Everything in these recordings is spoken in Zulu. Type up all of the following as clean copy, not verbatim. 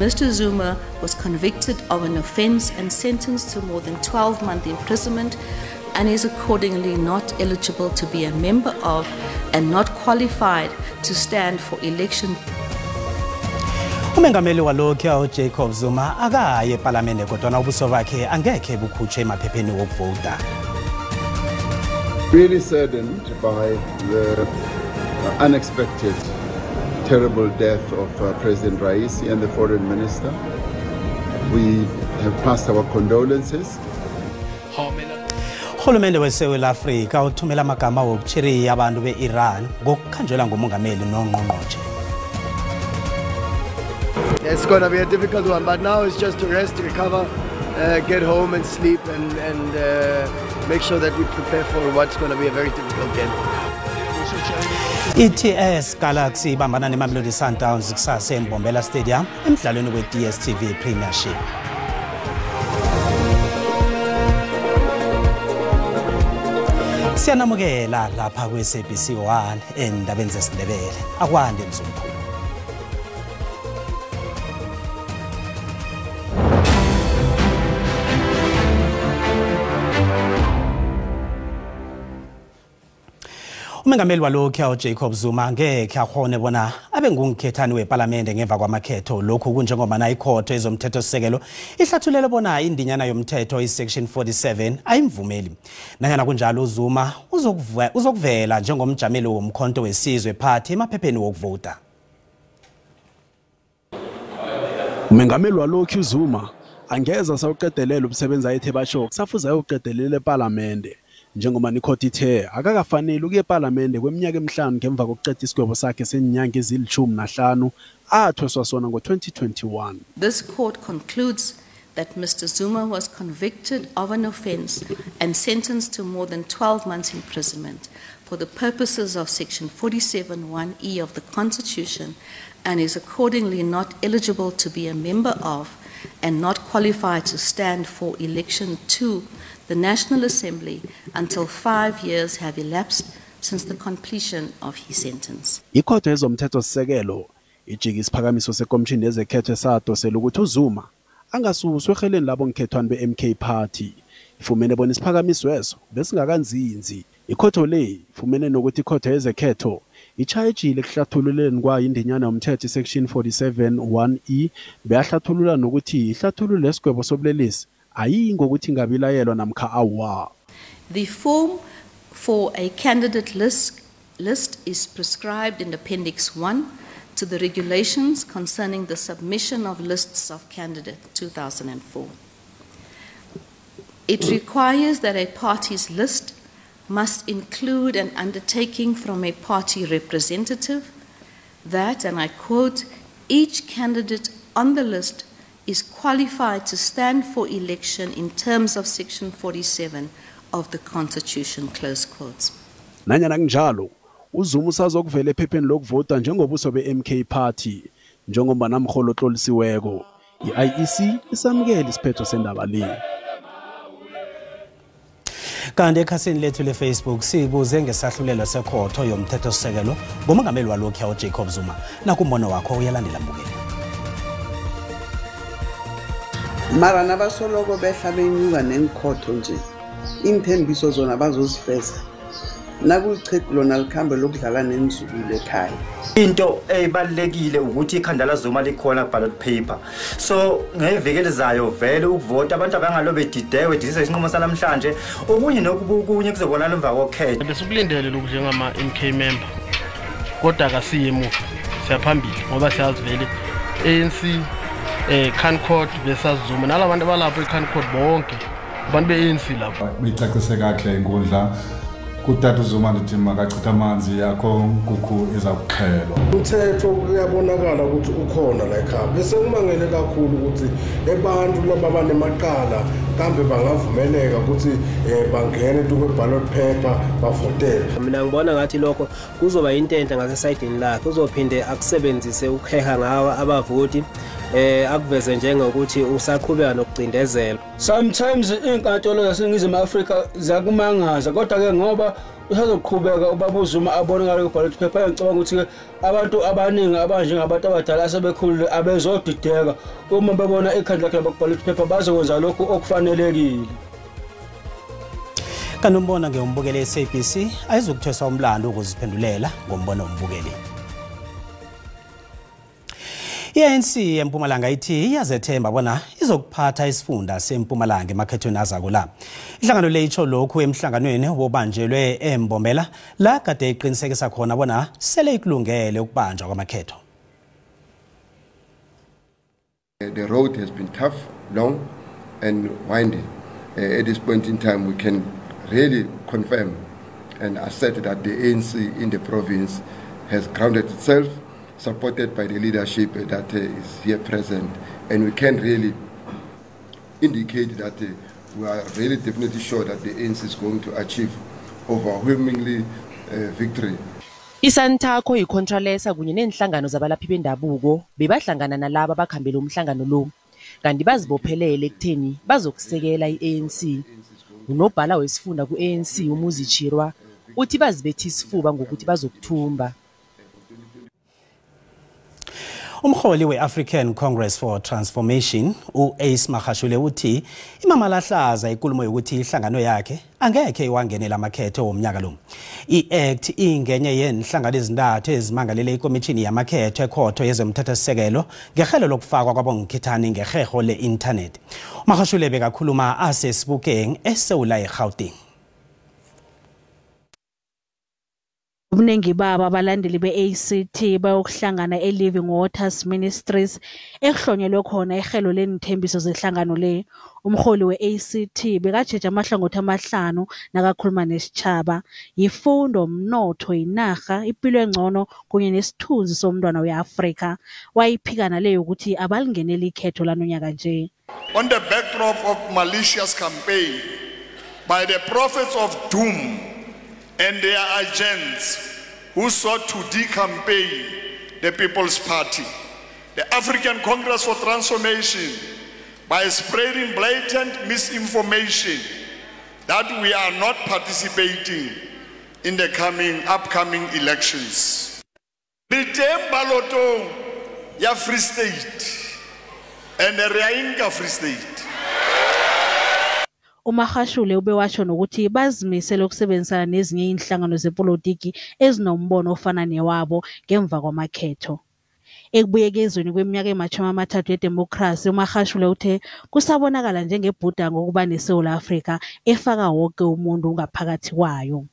Mr. Zuma was convicted of an offence and sentenced to more than 12-month imprisonment and is accordingly not eligible to be a member of and not qualified to stand for election. Umengameli walokhu Jacob Zuma akaye eParliament kodwa ubuso bakhe angekhe bukhutshwe emaphepheni wokuvota. Really saddened by the unexpected, terrible death of President Raisi and the Foreign Minister. We have passed our condolences. Uhulumende weSouth Africa uthumela amagama wokuchiriya abantu beIran ngokukhanjelwa ngumongameli noNgqongqoshe. It's going to be a difficult one, but now it's just to rest, recover, get home and sleep and make sure that we prepare for what's going to be a very difficult game. ETS Galaxy ibambana neMamelodi Sundowns kusasa eMbombela Stadium emidlalweni we-DStv Premiership. Siyanamukela lapha kweSABC 1 endabeni zesiNdebele. Akwande mzumkhulu. Umengameli walokhu Jacob Zuma angekhe akhone bona abe ngumkhethani weParliament ngemva kwamakhetho lokhu kunjengoba na ikhotho ezomthethosisekelo ihlathulele bona indinyana yomthetho isection 47 ayimvumeli. Nanyana kunjalo uZuma uzokuvela njengomjameli womkhonto wesizwe party emaphepheni wokuvota. Umengameli walokhu uZuma angeza sawuqedelela umsebenzi ayethe basho kusafuza ayoqedelela eParliament. Njengoba ikhoti ithe akakafanele ukuye eParliament kweminyaka emihlanu ngemva kokuqeda isigwebo sakhe senyanga ezili-15 athweswa sona ngo-2021. This court concludes that Mr. Zuma was convicted of an offence and sentenced to more than 12 months imprisonment for the purposes of section 47(1)(e) of the Constitution and is accordingly not eligible to be a member of and not qualified to stand for election to the National Assembly until 5 years have elapsed since the completion of his sentence. Ikhotho ezomthethosisekelo ijika isiphakamiso sekomishini yezekhetho esadosela ukuthi uZuma angasuswe eheleni labo nkhethwani be-MK Party. Ifumene bona isiphakamiso eso besingakanzinzi. Ikhotho le ifumene nokuthi ikhotho yezekhetho ichayejile kuhlathululeni kwayo indinyana yomthetho section 47(1)(e) beyahlathulula nokuthi ihlathulule lesigwebo sobulelesi ayingokuthi ngabilayelwa namkha awa. The form for a candidate list is prescribed in Appendix 1 to the regulations concerning the submission of lists of candidates 2004. It requires that a party's list must include an undertaking from a party representative that, and I quote, each candidate on the list is qualified to stand for election in terms of section 47 of the Constitution, close quotes. Nanyana kunjalo uZuma usazokuvela ephepheni lokuvota njengobuso be-MK Party njengoba namholo otlolisiweko. I-IEC isamukela isiphetho sendaba le. Kanti ekhasini lethu leFacebook sibuze ngesahlulelo sekhotho yomthethosisekelo ngomongameli walokhu Jacob Zuma. Nakumbono wakho uyalandela mbukeli. Mara nabasoloko behla benyuka nenkhotho nje imthembiso zona bazozifeza nakuyiqhequ lona likhambe lokudlala nenzukulu ekhaya. Into ebalekile ukuthi ikhanda laZuma likhona ballot paper. So ngeviki elizayo vele ukuvota abantu abangalobe didewe dizisa isinqumo salamhlanje okunye nokubukunye kuzobonana emva kokhetho. Besikulindele lokhu njengama MK member. Kodwa akasiye emuva. Siyaphambili ngoba siyazi vele ANC Cancourt besazuma nalabantu abalapho eCancourt bonke abantu beANC lapho bicacise kahle inkundla kutata uZuma ndithi makachitha amanzi yakho nkukhu ezakuxhelwa. Umthetho uyabonakala ukuthi ukhona la ekhaya bese kumangele kakhulu ukuthi abantu laba banemaqala kambe bangavumeleka ukuthi bangene kwe-ballot paper bavotele. Mina ngibona ngathi lokho kuzoba into enhle ngasesayidini lakhe uzophinde akusebenzise ukheha ngawa abavoti akuveze njengokuthi usaqhubeka nokucindezela. Sometimes inkantolo zaseNingizimu Afrika zakumangaza kodwa ke ngoba usazoqhubeka ubaba uZuma abone ngalo ballot paper ngicabanga ukuthi abantu abaningi abanje ngabantu abadala asebekhulile abezodideka uma babona ikhanda lakhe ballot paper bazokwenza lokho okufanelekile. Kanombona ngeumbukele SABC ayizukuthwesa umlando ukuziphendulela ngombono umbukeli. I-ANC eMpumalanga ithi iyazethemba bona izokuphatha isifunda seMpumalanga emakhethweni azako la. Ihlangano le itsho lokhu emhlanganweni wobanjelwe eMbombela la kade iqinisekisa khona bona sele ikulungele ukubanjwa kwamakhetho. The road has been tough, long and windy. At this point in time we can really confirm and assert that the ANC in the province has grounded itself, supported by the leadership that is here present, and we can really indicate that we are really definitely sure that the ANC is going to achieve overwhelmingly victory. ISANTACO iContralesa kunye nenhlangano zabalaphi bendabuko bebahlangana nalabo abakhambela umhlangano lo kanti bazibophelele ekutheni bazokusekela iANC. Unobhala wesifunda ku-ANC uMuzi Chirwa uthi bazibethi isifuba ngokuthi bazokuthumba. Umholi we-African Congress for Transformation u-Ace Magashule uthi imamalahlaza inkulumo yokuthi ihlangano yakhe angekhe iwangenela amakhetho womnyaka lo. I-act ingenye yenhlangano ezintathu ezimangalele ikomishini yamakhetho ekhotho yezomthethosisekelo ngehelo lokufakwa kwabongikhethani ngeheho le-internet. Magashule bekakhuluma asesibukeng eSewula eGauteng. Ubunengi baba abalandeli be-ACT bayokuhlangana e-Living Waters Ministries ekuhlonyelwe khona ihelo lenithembiso zehlangano le. Umholi we-ACT bekajeje amahlangothi amahlanu nakakhuluma nesitshaba, yifundo, umnotho, inarha, impilo engcono kunye nesithunzi somntwana we-Afrika. Wayiphikana leyo ukuthi abalingeneli ikhetho lanonyaka nje. On the backdrop of malicious campaign by the prophets of doom and their agents who sought to decampaign the People's Party, the African Congress for Transformation, by spreading blatant misinformation that we are not participating in the upcoming elections. Liteng balotong ya Free State and the Rainga Free State. uMagashule ubewasho nokuthi bazimisele ukusebenzisana nezinye inhlangano zepolitiki ezinombono ofana newabo ngemva kwamakhetho. Ekubuyekezweni kweminyaka ema-30 yedemokhrasi, uMagashule uthe kusabonakala njengebhudango ukuba neSouth Africa efaka wonke umuntu ngaphakathi kwayo.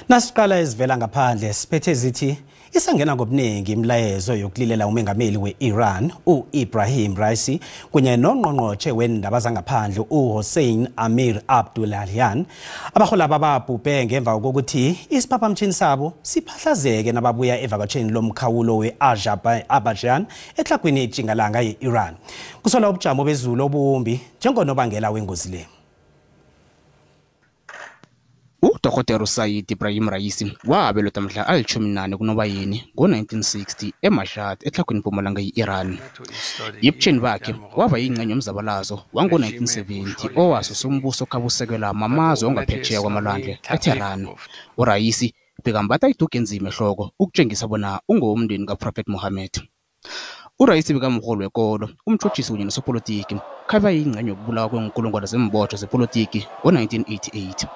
Nasiqala ezivela ngaphandle siphethe zithi isangena ngobuningi imlayezo yokulilela umengameli we-Iran u-Ibrahim Raisi kunye nongqongqotshe wendaba zangaphandle uHossein Amir Abdullahian abahola bababhubhe ngemva kokuthi isiphaphamtshini sabo siphahlazeke nababuya evakatsheni lomkhawulo we-Azerbaijan ehlagwini ijingalanga ye-Iran. Kusola ubujamo bezulu obumbi njengonobangela wengozi le. Dr. Said Ibrahim Raisi wabelotha mhla ali-18 kuNobayeni ngo-1960 eMashhad ehlagwini Mpumalanga ye-Iran. Yebutsheni bakhe waba yingxenye yomzabalazo wango-1970 owasusa umbuso okhabusekela amazwe ongaphetsheya kwamalwandle eTehran. URaisi bekambatha iduku enzima ehloko ukutshengisa bona ungowomndeni kaProphet Muhammad. URaisi bekamholi wekolo, umtshutshisi kunye nosopolitiki, khaba yingxenye yokubulawa kwenkulungwane zembotho zepolitiki ngo-1988.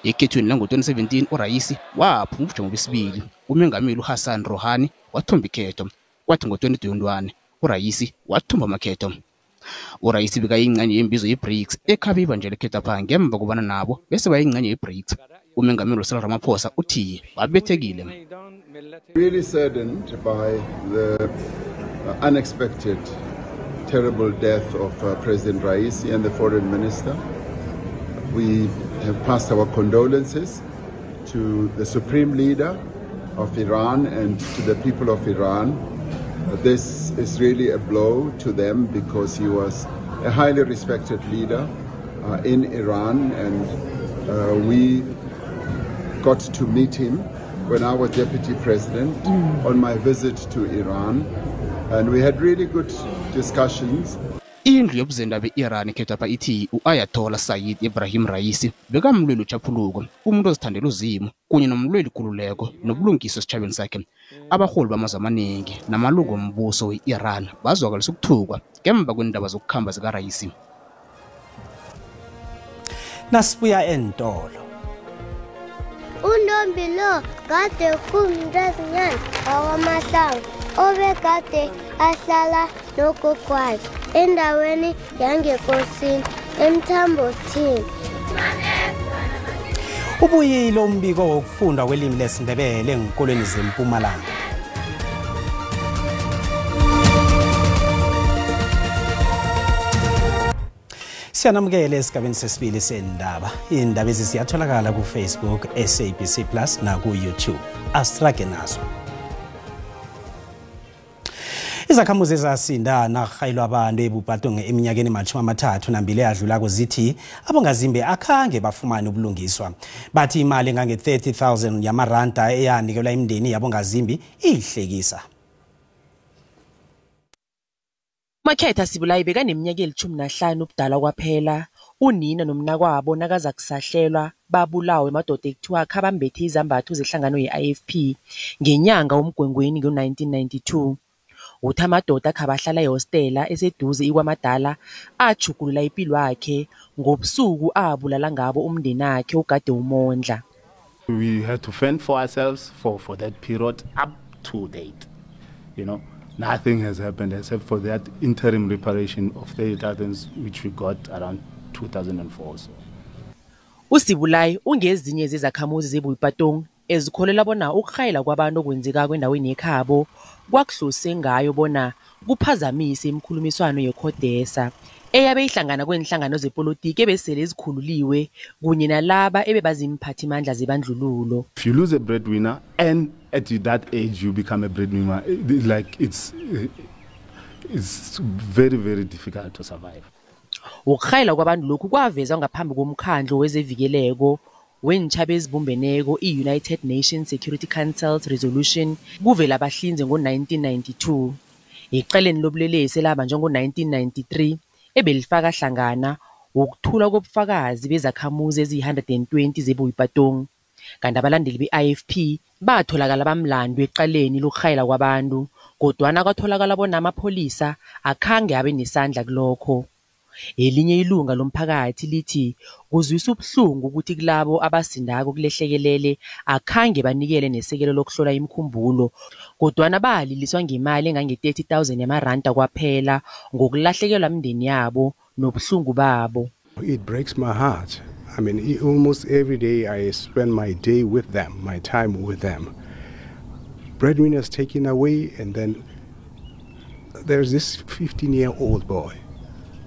Ekhethweni lango-2017 uRaisi waphuma ubujamo besibili. Umengameli uHassan Rouhani wathumba ikhetho. Kwathi ngo-2021 uRaisi wathumba amakhetho. URaisi bekayingxenye yembizo ye-BRICS ekhaba ibanjela ikhetho apha ngemva kobana nabo bese bayingxenye ye-BRICS. Umengameli uCyril Ramaphosa uthi babethekile. Really saddened by the unexpected terrible death of President Raisi and the foreign minister. We have passed our condolences to the supreme leader of Iran and to the people of Iran. This is really a blow to them because he was a highly respected leader in Iran, and we got to meet him when I was deputy president on my visit to Iran, and we had really good discussions. Indlu yobuzenda be-Iran ikhethwa pha ithi u-Ayatollah Sayyid Ibrahim Raisi bekamlweli uchaphuluko, umuntu ozithandela uzimo kunye nomlweli kululeko nobulungiswa esitshabeni sakhe. Abaholi bamazwe amaningi namalungu ombuso we-Iran bazwakalisa ukuthukwa ngemva kwendaba zokukhamba zikaRaisi. Nasibuya entolo. Untombi lo kade kumntazinyana wakwamahlangu obekade ahlala nogogwakhe endaweni yangekosini eMthambothini. Ubuyile umbiko wokufunda kwelimi lesiNdebele enkolweni zeMpumalanga. Siyanamukela esigabeni sesibili sendaba. Indaba ziyatholakala ku Facebook, SABC Plus na ku YouTube. Astrake nazo. Izakhamuzi ezasinda nakhayilwa abantu eBupatong eminyakeni ama-32 adlulako zithi abongazimbe akhange bafumane ubulungiswa. Bathi imali ngange 30,000 yamaranda eyanikelwa imindeni yabongazimbi ihlekisa. Makhetha Sibulayi bekaneminyaka eli-15 ubudala kwaphela. Unina nomnakwabo nakaza kusahlelwa babulawe emadoda ekuthiwa khabambethe izambatho zehlangano ye-IFP ngenyanga woMgwengweni ngo-1992. Uthi amadoda akhabahlala ehostela eseduze ikwamadala ajugulula impilo yakhe ngobusuku abulala ngabo umndeni wakhe ugade umondla. We had to fend for ourselves for that period up to date. You know, nothing has happened except for that interim reparation of 30,000 which we got around 2004. So. Usibulayi ungezinye zezakhamuzi zeBupatong ezikholela bona ukukhayela kwabantu okwenzeka kwendaweni ekhabo kwakuhlose ngayo bona kuphazamise imikhulumiswano yeKhodesa eyabe ihlangana kwenhlangano zepolitiki ebesele ezikhululiwe kunye nalaba ebebazimphathimandla zebandlululo. If you lose a breadwinner and at that age you become a breadwinner, like it's very, very difficult to survive. Ukukhayela kwabantu lokhu kwavezwa ngaphambi komkhandlo wezevikeleko wenitshaba ezibumbeneko i-United Nations Security Council's resolution kuvela abahlinze ngo-1992. Iqeleni lobulelesi labanjwa ngo-1993 ebelifaka hlangana ukuthula kobufakazi bezakhamuzi eziyi-120 zeBupatong. Kanti abalandeli be-IFP batholakala bamlandwe eqaleni lokukhayela kwabantu kodwana kwatholakala bona amapholisa akhange abe nesandla kulokho. Elinye ilunga lomphakathi lithi kuzwisa ubuhlungu ukuthi kulabo abasindako kulehlekelele akhange banikele nesekelo lokuhlola imkhumbulo kodwana baliliswa ngemali engange 30,000 yamaranda kwaphela ngokulahlekelwa imindeni yabo nobuhlungu babo. It breaks my heart. I mean, almost every day I spend my day with them, my time with them. Breadwinners taken away, and then there's this 15-year-old boy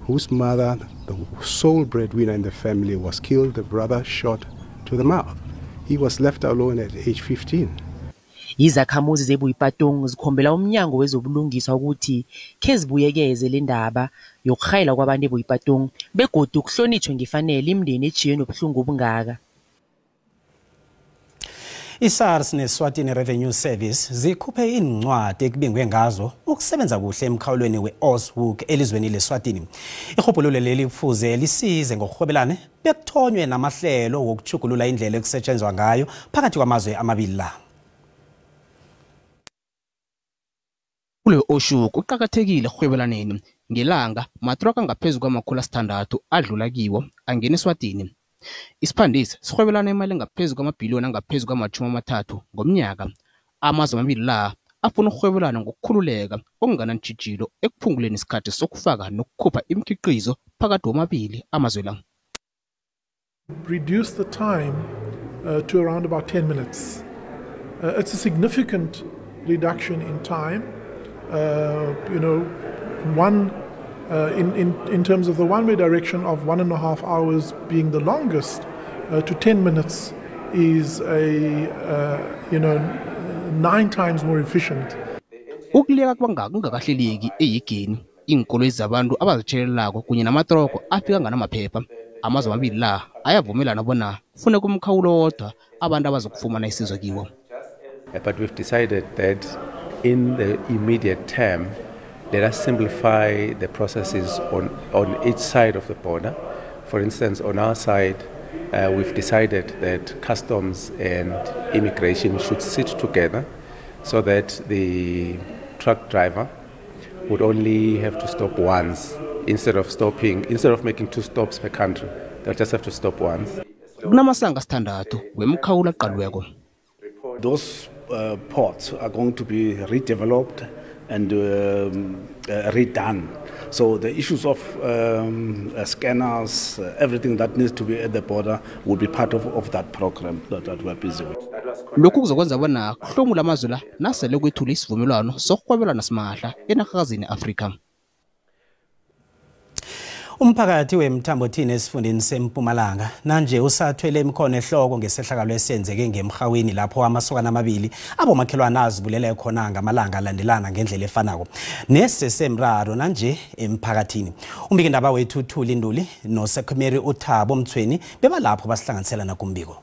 whose mother, the sole breadwinner in the family, was killed, the brother shot to the mouth. He was left alone at age 15. Izakhamuzi zeBupatong zikhombela umnyango wezobulungiswa ukuthi kezibuyekeze le ndaba yokukhayela kwabantu eBupatong begodu ukuhlonitshwe ngefanele imindeni ejiye nobuhlungu obungaka. ISARS neSwatini Revenue Service zikhuphe incwadi ekubingwe ngazo ukusebenza kuhle emkhawulweni weOshoek elizweni leSwatini. Ihobhululo leli kufuze lisize ngokuhwebelane bekuthonywe namahlelo wokuchugulula indlela ekusetshenzwa ngayo phakathi kwamazwe amabili la. Kule Oshoek uqhakathekile ehwebelaneni ngelanga matraka ngaphezulu kwama-600 adlula kiwo angena eSwatini. Isiphandisi sihwebelana imali ngaphezulu kwamabhiliyoni angaphezulu kwama-30 ngomnyaka. Amazwe amabili la afuna ukuhwebelana ngokukhululeka okungana ntshijilo ekuphunguleni isikhathi sokufaka nokukhupha imikhiqizo phakathi womabili amazwe la. Reduce the time to around about 10 minutes. It's a significant reduction in time. You know, in terms of the one-way direction of 1.5 hours being the longest, to 10 minutes is you know, 9 times more efficient. Ukuleka kwangaka kungakahleleki eyigeni inkolo ezabantu abazitshelelako kunye namatroko afika nganamaphepha. Amazwe amabili la ayavumelana bona fune kumkhawulo wodwa abantu abazokufumana isizo kiwo. But we've decided that in the immediate term let us simplify the processes on each side of the border. For instance, on our side, we've decided that customs and immigration should sit together so that the truck driver would only have to stop once instead of making 2 stops per country. They'll just have to stop once. Kunamasanga sithandathu wemkhawulo aqalweko. Those ports are going to be redeveloped and redone. So the issues of scanners, everything that needs to be at the border will be part of that program that we're busy with. Lokhu kuzokwenza bona kuhlomula amazwe la nasele kwethula isivumelwano sokurhwebelana simahla enarhakazini Afrika. Umphakathi weMthambothini esifundeni seMpumalanga nanje usathwele imkhono ehloko ngesehlakalo esenzeke ngemhawini lapho amasokana amabili abomakhelwana azibulele khona ngamalanga alandelana ngendlela efanako nesesemraro nanje emphakathini. Umbiki ndaba wethu Thuli Nduli noSekhumeri uThabo Mthweni bebalapho basihlanganisela nakumbiko.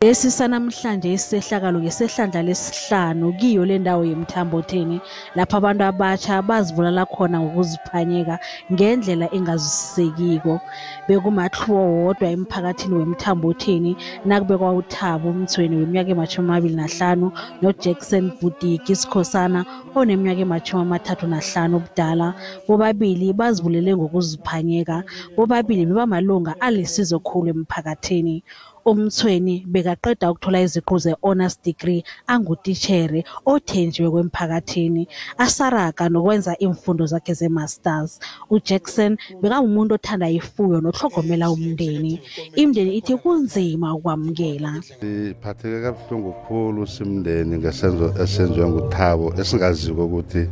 Lesi sanamhlanje isisehlakalo ngesehlandla lesihlanu kiyo le ndawo yeMthambothini lapha abantu abatsha bazivulala khona ngokuziphanyeka ngendlela engazisisekiko. Bekumathluwo wodwa emphakathini weMthambothini nakubekwa uThabo Mthweni weminyaka ema-25 noJackson Budiki Sikhosana oneminyaka ema-35 ubudala. Bobabili bazivulele ngokuziphanyeka. Bobabili bebamalunga alisizo khulu emphakathini. Umthweni bekaqeda ukuthola iziqu ze-honors degree angutitshere othenjiwe kwemphakathini asaraga nokwenza imfundo zakhe ze-masters. UJackson bekawumuntu othanda ifuyo nohlogomela umndeni. Imndeni ithi kunzima ukwamukela. Siphatheke kabuhlungu kakhulu simndeni ngesenzo esenziwe nguThabo esingaziko ukuthi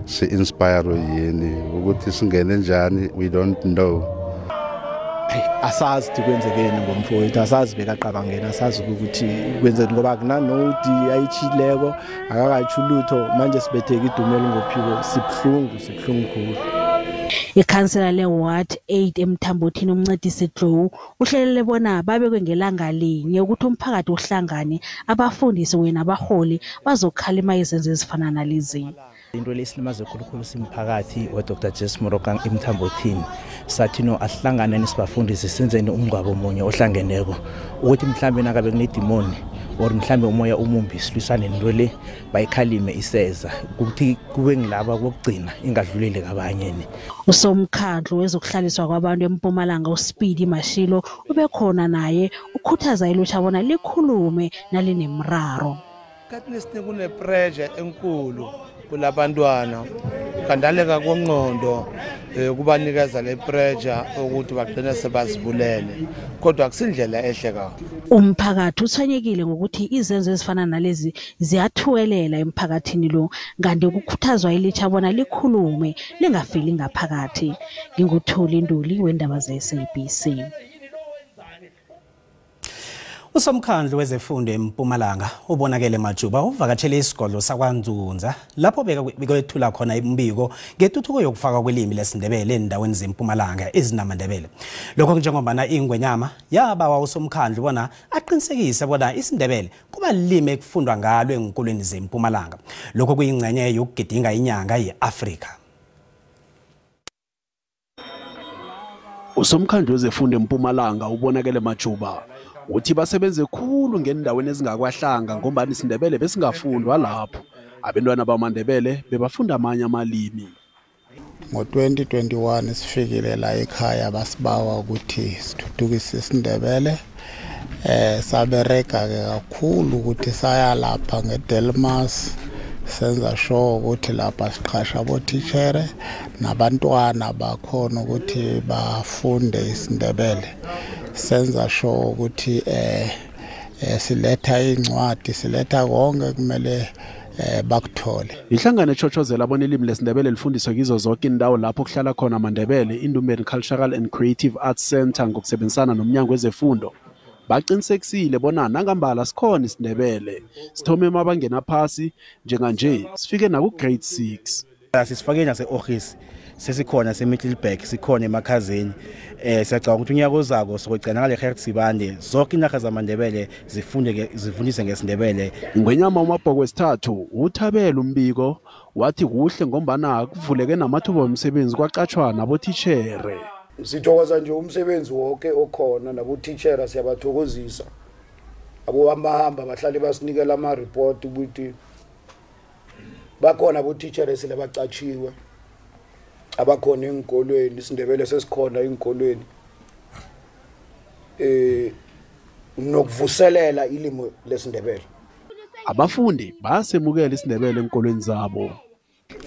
si-inspire yini ukuthi singene njani, we don't know. Asazi kwenzekeni ngomfowethu, asazi bekaqabangena, asazi ukuthi kwenzeni ngoba kunanodi ayichileko akakachulutho manje sibetheka idumela ngophiko sibhlungu khulu. Ikhansela le-Ward 8 eMthambothini uMncedisi Dlow uhlelele bona babekwe ngelanga linye ukuthi umphakathi uhlangane abafundisi wena abaholi bazokhalima izenzo ezifana nalezi. Into lesilimaze khulukhulu simphakathi weDr Jess Morokang eMthambothini sathi no ahlangane nisibafundisi senzeni umngcwabo omunye ohlangeneko ukuthi mhlambe nakabe kunedimoni or mhlambe umoya umumbi silwisane nento le bayikhalime iseza ukuthi kube ngilaba kokugcina ingadlulele kabanye. Usomkhandlu wezokuhlaliswa kwabantu eMpumalanga uSpeedy Mashilo ubekhona naye ukhuthaza ilutsha bona likhulume nalinemraro. Kathini kune pressure enkulu kulabantwana kandaleka kwengqondo kubanikeza le pressure ukuthi bagcina sebazibulele kodwa akusindlela ehle kakhulu. Umphakathi uthanyekile ngokuthi izenzo ezifana nalezi ziyathuwelela emphakathini lo ngande ukukhuthazwa ilitsha bona likhulume lingafeli ngaphakathi. Nginguthuli Nduli wendaba ze-SABC. Usomkhandlu wezefundo eMpumalanga ubonakele Majuba uvakatshele isigodlo sakwaNzunza lapho bekwethula khona imbiko ngetuthuko yokufaka kwelimi lesindebele endaweni zeMpumalanga ezinamandebele. Lokho njengobana ingwenyama yabawa usomkhandlu bona aqinisekise bona isindebele kuba lilimi ekufundwa ngalo enkolweni zeMpumalanga. Lokho kuyingcenye yokugidinga inyanga yeAfrika. Usomkhandlu wezefundo eMpumalanga ubonakele Majuba uthi basebenze khulu ngendaweni ezingakwahlanga ngombani isindebele besingafundwa lapho abantwana bamandebele bebafunda amanye amalimi. Ngo-2021 sifikile la ekhaya basibawa ukuthi sithuthukise isindebele sabereka ke kakhulu ukuthi saya lapha ngeDelmas senza sure ukuthi lapha siqhasha abotitshere nabantwana bakhona ukuthi bafunde isindebele. Senza sure ukuthi siletha incwadi siletha konke kumele bakuthole. Ihlangano echochozela bona ilimi lesindebele lifundiswe kizo zonke indawo lapho kuhlala khona amandebele Indumbeni Cultural and Creative Arts Center ngokusebenzisana nomnyango wezefundo baqinisekisile bona nangambala sikhona isindebele sithome emabangeni aphasi njenganje sifike naku grade 6. Sisifake nase office sesikhona seMiddelburg sikhona eMakhazeni siyacabanga ukuthi unyaka ozako sokugcina ngale Gert Sibande zonke inarha zamaNdebele zifundise ngesindebele. Ngwenyama uMabhoko wesithathu uthabela umbiko wathi kuhle ngombana kuvuleke namathuba omsebenzi kwaqatshwa nabotithere. Sithokoza nje umsebenzi wonke okhona nabotitshera siyabathokozisa. Abohamba bahlale basinikela ama report ukuthi bakhona abotitshera esile bacatshiwe. Abakhona enkolweni isindebele sesikhona enkolweni nokuvuselela ilimi lesindebele. Abafundi basemukela isindebele enkolweni zabo.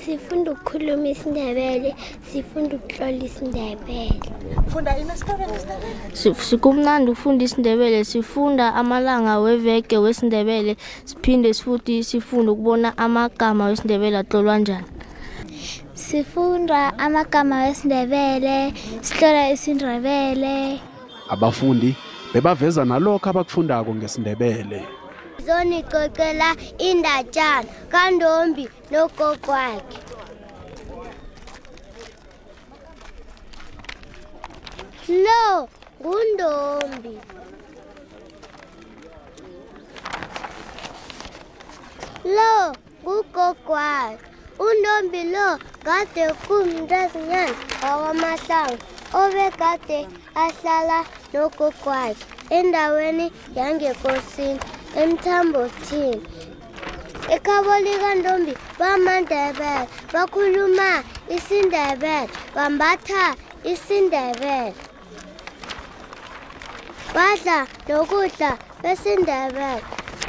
Sifunda ukukhuluma isindebele, sifunda ukutlola isindebele. Funda isindebele. Sikumnandi ukufunda isindebele, sifunda amalanga weveke wesindebele, siphinde sifuthi sifunda ukubona amagama wesindebele atlolwa njani. Sifunda amagama wesindebele, sihlola isindebele. Abafundi bebaveza nalokho abakufundako ngesindebele. Zoni kokela indatshana kaNdombi nogokwakhe. Lo nguNdombi. Lo ngugokwakhe. UNdombi lo kade kumntazinyana wakwamahlangu obekade ahlala nogokwakhe endaweni yangekosini eMthambothini. Ekhabo likaNdombi bamaNdebele bakhuluma isindebele, bambatha isindebele, badla nokudla besindebele,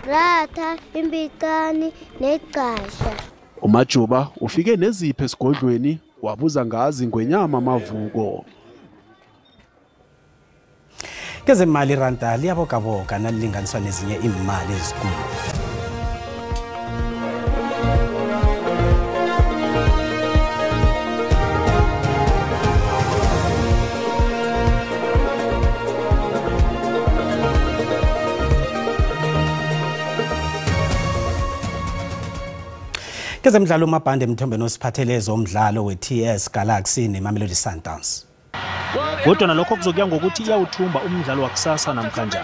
ratha, imbicani negasha. uMajuba ufike nezipho esigodlweni wabuza ngazi ngwenyama amavuko. Kezemali ranta liyabokaboka nalilinganiswa nezinye imali ezikulu. Kezemidlalo umabhande emthombeni osiphathele ezomdlalo we-TS Galaxy neMamelodi Sundowns. Kodwa nalokho kuzokuya ngokuthi iyawuthumba umdlalo wakusasa namhlanje.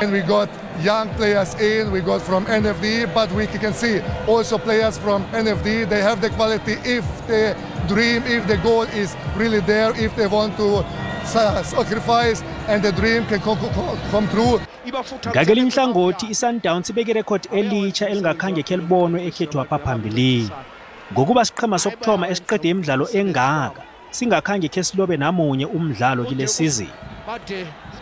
And we got young players in, we got from NFD, but we can see also players from NFD, they have the quality if the dream, if the goal is really there, if they want to sacrifice and the dream can come true. Ngakele inhlangothi iSundowns ibeke record elitsha elingakhange kelibonwe ekhethwa phambili. Ngokuba siqhema sokuthoma esiqede imidlalo engaka singakhange kesilobe namunye umdlalo kule season.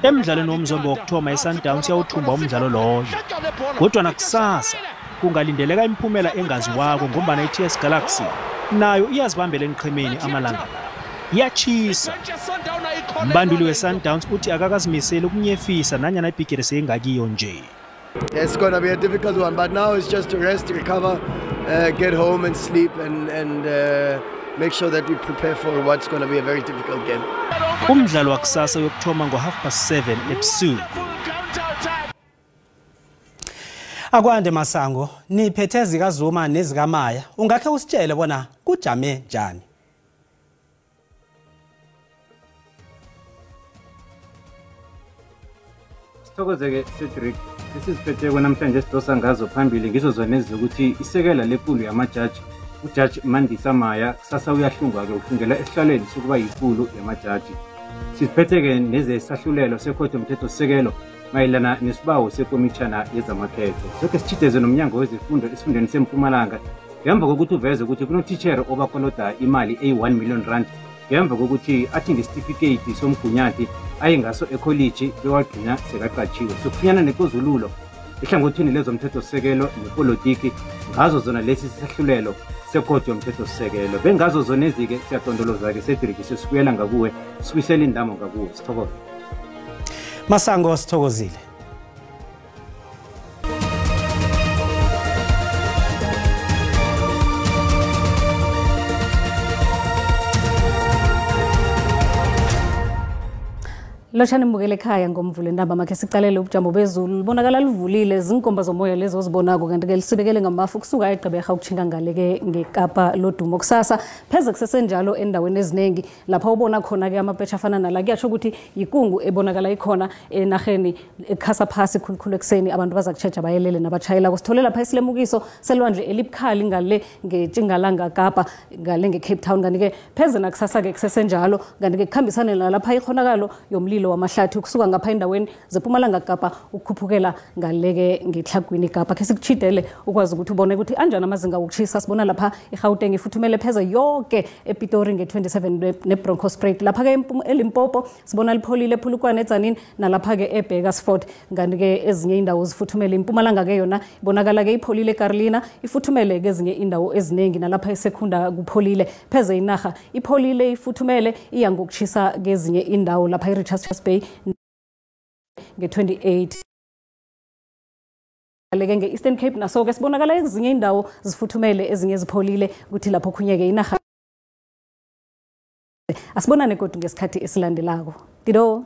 Emidlalweni womzombo wokuthoma iSundowns yawuthumba umdlalo loyo. Kodwa nakusasa kungalindeleka imiphumela engaziwako ngoba iTS Galaxy nayo iyazibambela enqhemeni amalanga. Iyachisa. Mbanduli weSundowns uthi akakazimisela ukunyefisa nanyana ibhigiri seyingakiyo nje. It's going to be a difficult one, but now it's just to rest, recover, get home and sleep and make sure that we prepare for what's going to be a very difficult game. Umdlalo wakusasa yokuthoma ngo7:30 ebusuku. Akwande Masango, niphethe zikaZuma nezikamaya, ungakhe usitshele bona kujame njani? Sithokozeke Cedric, isiziphethe namhlanje sidosa ngazo phambili ngizo zona ukuthi isekela lekulu yamajaji uJudge Mandisa Maya kusasa uyahlungwa ke ufungela esihlalweni sokuba yikulu yamajaji. Sisiphethe ke nezesahlulelo sekhotho yomthetho sekelo mayelana nesibawo sekomitshana yezamakhetho. Sokho sithitheze nomnyango wezifundo esifundeni seMpumalanga ngemva kokuthi uveze ukuthi kunotitshera obakoloda imali eyi1 million rand ngemva kokuthi athi ngesitifiketi somgunyathi ayingaso ecollege bewagcina sekaqatshiwe. Sokufinyana nekozululo ehlangothini lezomthetho sekelo nepolitiki ngazo zona lesi sisahlulelo sekhotho yomthetho sekelo. Bengazo zona ezike siyaqondoloza ke Cedric sesibuyela ngakuwe sibuyisela indamo ngakuwe. Sithokoze Masango, sithokozile. Loshani mbukele ekhaya ngomvulo endaba makhe sicalele ubujamo bezulu libonakala livulile zinkomba zomoya lezo zibonako kanti ke lisibekele ngamafu kusuka eGqeberha ukuchinga ngale ke ngeKapa lodumo kusasa pheze kusesenjalo endaweni eziningi lapha ubona khona ke amapetsha afana nala kuyasho ukuthi yikungu ebonakala ikhona enaheni ekhasa phasi khulukhulu ekseni abantu bazakutsheja bayelele nabachayela kusithole lapha isilemukiso selwandle elibukhali ngale ngeTshingalanga Kapa ngale ngeCape Town kanti ke pheze nakusasa ke kusesenjalo kanti ke kukhambisana lapha ikhonakalo yomlilo wamahlathi ukusuka ngapha endaweni zePumalanga Kapa ukukhuphukela ngaleke ngeTlhagwini Kapa ke sikuchidele ukwazi ukuthi ubone ukuthi anjani amazinga okuchisa sibona lapha eGauteng ifuthumele pheze yonke ePitori nge27 neBronkhorstspruit lapha ke eLimpopo sibona lipholile ePhulukwane eTzanini nalapha ke eBurgersfort kanti ke ezinye indawo zifuthumele iMpumalanga ke yona ibonakala ke ipholile eCarolina ifuthumele ke ezinye indawo eziningi nalapha eSekunda kupholile pheze inaga ipholile ifuthumele iya ngokuchisa kezinye indawo lapha eRichards Bay nge28 leke ngeEastern Cape naso ke sibonakala ezinye indawo zifuthumele ezinye zipholile ukuthi lapho khunyeke inaga asibonane kodwa ngesikhathi esilandelako Dido